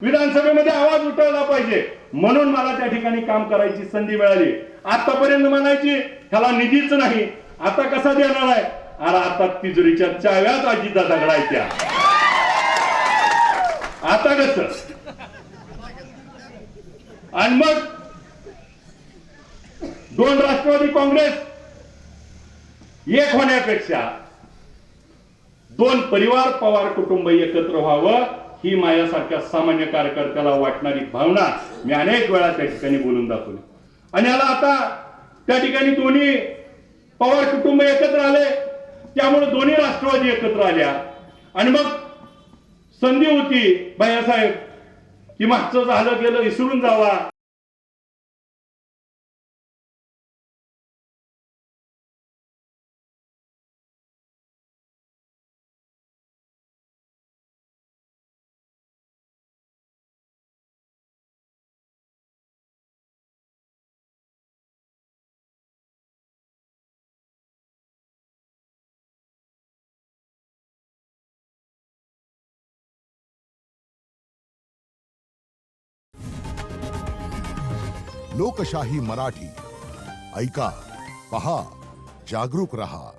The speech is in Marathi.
विधानसभेमध्ये आवाज उठवला पाहिजे म्हणून मला त्या ठिकाणी काम करायची संधी मिळाली। आतापर्यंत म्हणायची ह्याला निधीच नाही, आता कसा देणार आहे? अरे आता तिजोरीच्या चाव्याच अजिता दगडायच्या, आता कसं? आणि मग दोन राष्ट्रवादी काँग्रेस एक होण्यापेक्षा दोन परिवार पवार कुटुंब एकत्र व्हावं ही माझ्यासारख्या सामान्य कार्यकर्त्याला वाटणारी भावना मी अनेक वेळा त्या ठिकाणी बोलून दाखवली। आणि याला आता त्या ठिकाणी दोन्ही पवार कुटुंब एकत्र आले, त्यामुळे दोन्ही राष्ट्रवादी एकत्र आल्या। आणि मग संधी होती भैयासाहेब की मागचं झालं गेलं विसरून जावा, लोकशाही मराठी ऐका, पहा, जागरूक रहा।